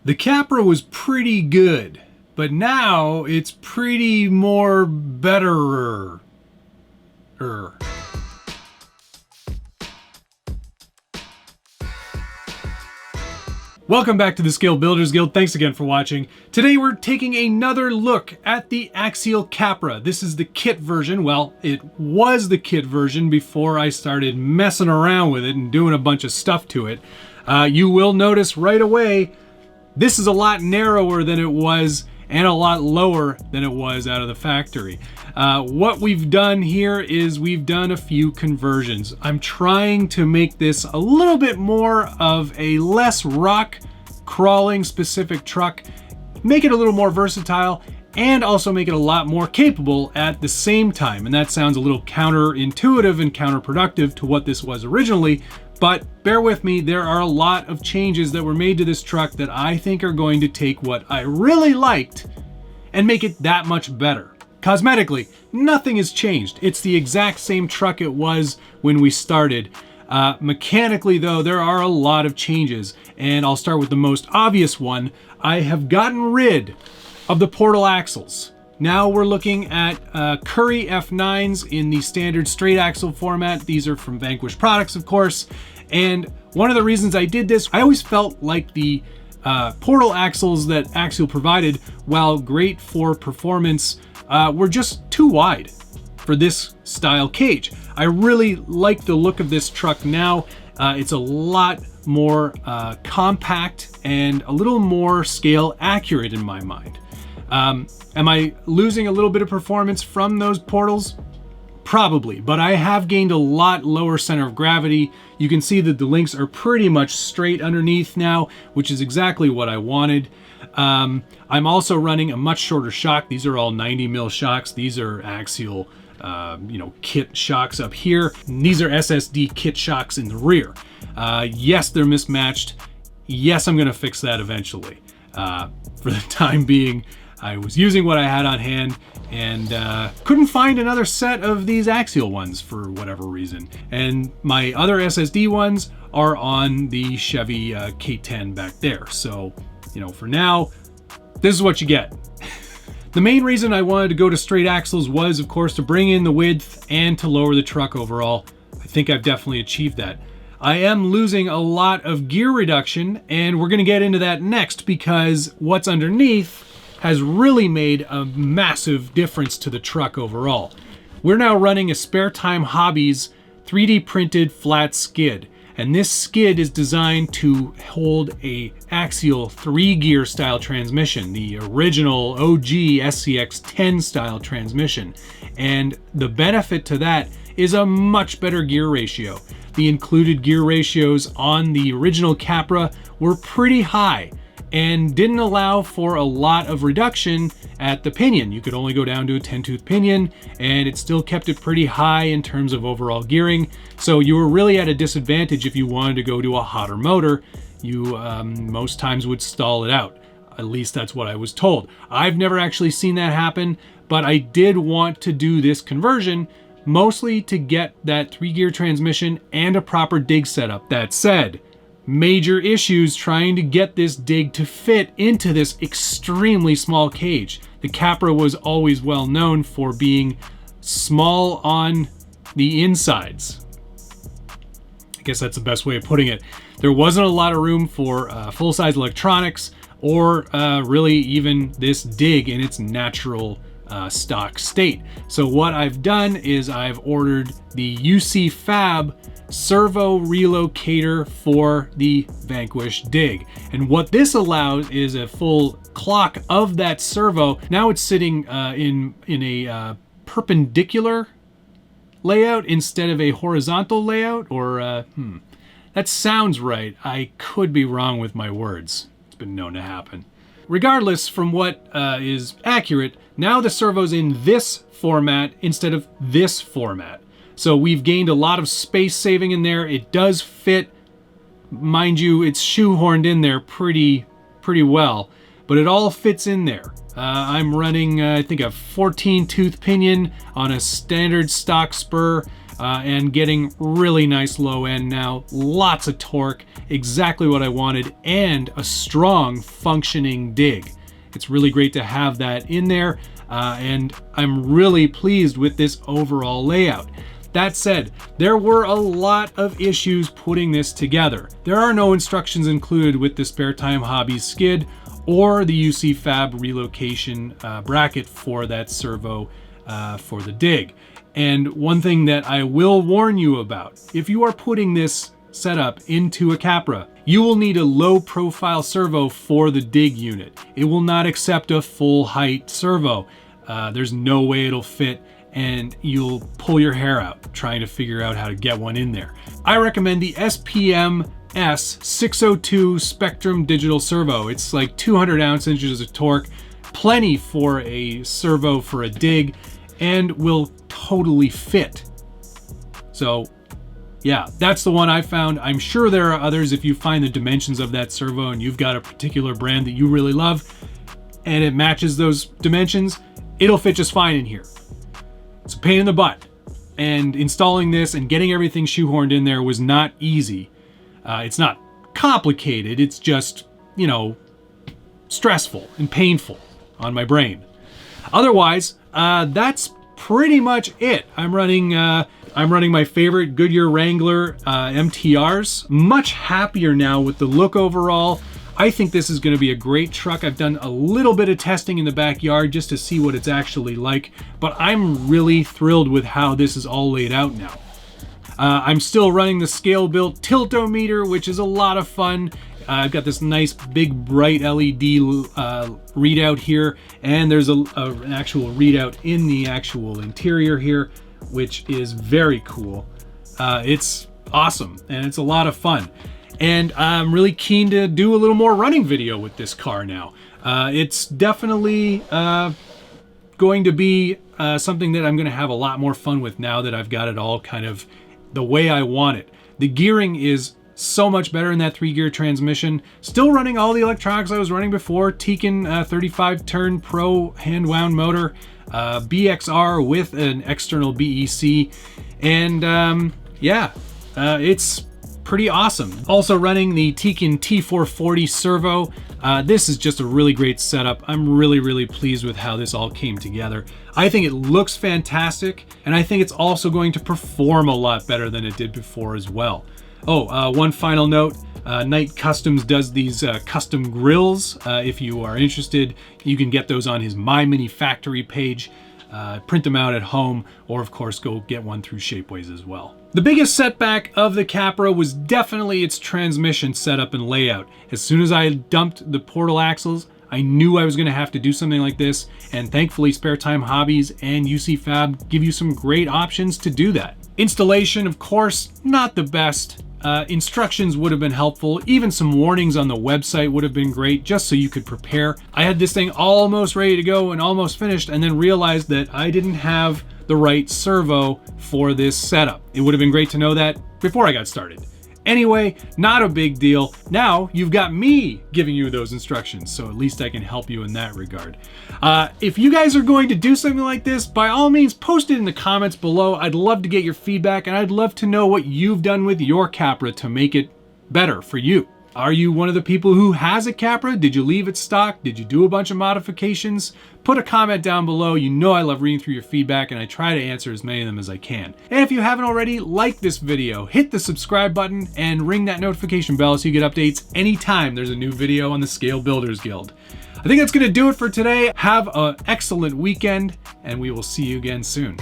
The Capra was pretty good, but now it's pretty more betterer. Welcome back to the Scale Builders Guild. Thanks again for watching. Today we're taking another look at the Axial Capra. This is the kit version. Well, it was the kit version before I started messing around with it and doing a bunch of stuff to it. You will notice right away, this is a lot narrower than it was and a lot lower than it was out of the factory. What we've done here is we've done a few conversions. I'm trying to make this a little bit more of a less rock crawling specific truck, make it a little more versatile, and also make it a lot more capable at the same time. And that sounds a little counterintuitive and counterproductive to what this was originally, but bear with me, there are a lot of changes that were made to this truck that I think are going to take what I really liked and make it that much better. Cosmetically, nothing has changed. It's the exact same truck it was when we started. Mechanically though, there are a lot of changes, and I'll start with the most obvious one. I have gotten rid of the portal axles. Now we're looking at Curry F9s in the standard straight axle format. These are from Vanquish Products, of course. And one of the reasons I did this, I always felt like the portal axles that Axial provided, while great for performance, were just too wide for this style cage. I really like the look of this truck now. It's a lot more compact and a little more scale accurate in my mind. Am I losing a little bit of performance from those portals? Probably, but I have gained a lot lower center of gravity. You can see that the links are pretty much straight underneath now, which is exactly what I wanted. I'm also running a much shorter shock. These are all 90 mil shocks. These are Axial, kit shocks up here. And these are SSD kit shocks in the rear. Yes, they're mismatched. Yes, I'm gonna fix that eventually. For the time being, I was using what I had on hand and couldn't find another set of these Axial ones for whatever reason. And my other SSD ones are on the Chevy K10 back there. So, for now, this is what you get. The main reason I wanted to go to straight axles was, of course, to bring in the width and to lower the truck overall. I think I've definitely achieved that. I am losing a lot of gear reduction, and we're gonna get into that next because what's underneath has really made a massive difference to the truck overall. We're now running a Spare Time Hobbies 3D printed flat skid, and this skid is designed to hold a Axial 3-gear style transmission, the original OG SCX-10 style transmission. And the benefit to that is a much better gear ratio. The included gear ratios on the original Capra were pretty high and didn't allow for a lot of reduction at the pinion. You could only go down to a 10-tooth pinion, and it still kept it pretty high in terms of overall gearing. So you were really at a disadvantage if you wanted to go to a hotter motor. You most times would stall it out. At least that's what I was told. I've never actually seen that happen, but I did want to do this conversion mostly to get that 3-gear transmission and a proper dig setup. That said, major issues trying to get this dig to fit into this extremely small cage. The Capra was always well known for being small on the insides. I guess that's the best way of putting it. There wasn't a lot of room for full-size electronics or really even this dig in its natural stock state. So what I've done is I've ordered the UC Fab servo relocator for the Vanquish dig. And what this allows is a full clock of that servo. Now it's sitting in a perpendicular layout instead of a horizontal layout, or that sounds right. I could be wrong with my words. It's been known to happen. Regardless, from what is accurate, now the servo's in this format instead of this format. So we've gained a lot of space saving in there. It does fit, mind you, it's shoehorned in there pretty well, but it all fits in there. I'm running, I think, a 14-tooth pinion on a standard stock spur. and getting really nice low end now. Lots of torque, exactly what I wanted, and a strong functioning dig. It's really great to have that in there, and I'm really pleased with this overall layout. That said, there were a lot of issues putting this together. There are no instructions included with the Spare Time Hobbies skid or the UC Fab relocation bracket for that servo for the dig. And one thing that I will warn you about, if you are putting this setup into a Capra, you will need a low profile servo for the dig unit. It will not accept a full height servo. There's no way it'll fit, and you'll pull your hair out trying to figure out how to get one in there. I recommend the SPM S602 Spectrum digital servo. It's like 200 ounce-inches of torque, plenty for a servo for a dig, and will totally fit. So yeah, that's the one I found. I'm sure there are others. If you find the dimensions of that servo and you've got a particular brand that you really love and it matches those dimensions, it'll fit just fine in here. It's a pain in the butt. And installing this and getting everything shoehorned in there was not easy. It's not complicated, it's just, you know, stressful and painful on my brain. Otherwise, that's pretty much it. I'm running my favorite Goodyear Wrangler MTRs. Much happier now with the look overall. I think this is going to be a great truck. I've done a little bit of testing in the backyard just to see what it's actually like, but I'm really thrilled with how this is all laid out now. I'm still running the scale built tiltometer, which is a lot of fun. I've got this nice big bright LED readout here, and there's an actual readout in the actual interior here, which is very cool. It's awesome and it's a lot of fun. And I'm really keen to do a little more running video with this car now. It's definitely going to be something that I'm going to have a lot more fun with now that I've got it all kind of the way I want it. The gearing is so much better in that 3-gear transmission. Still running all the electronics I was running before. Tekin 35 turn Pro hand wound motor, BXR with an external BEC, and yeah, it's pretty awesome. Also running the Tekin T440 servo. This is just a really great setup. I'm really pleased with how this all came together. I think it looks fantastic, and I think it's also going to perform a lot better than it did before as well. Oh, one final note. Knight Customs does these custom grills. If you are interested, you can get those on his My Mini Factory page. Print them out at home, or of course go get one through Shapeways as well. The biggest setback of the Capra was definitely its transmission setup and layout. As soon as I dumped the portal axles, I knew I was going to have to do something like this, and thankfully Spare Time Hobbies and UC Fab give you some great options to do that. Installation, of course, not the best. Instructions would have been helpful. Even some warnings on the website would have been great, just so you could prepare. I had this thing almost ready to go and almost finished, and then realized that I didn't have the right servo for this setup. It would have been great to know that before I got started. Anyway, not a big deal. Now you've got me giving you those instructions, so at least I can help you in that regard. If you guys are going to do something like this, by all means, post it in the comments below. I'd love to get your feedback, and I'd love to know what you've done with your Capra to make it better for you. Are you one of the people who has a Capra? Did you leave it stock? Did you do a bunch of modifications? Put a comment down below. You know I love reading through your feedback, and I try to answer as many of them as I can. And if you haven't already, like this video, hit the subscribe button, and ring that notification bell so you get updates anytime there's a new video on the Scale Builders Guild. I think that's going to do it for today. Have an excellent weekend, and we will see you again soon.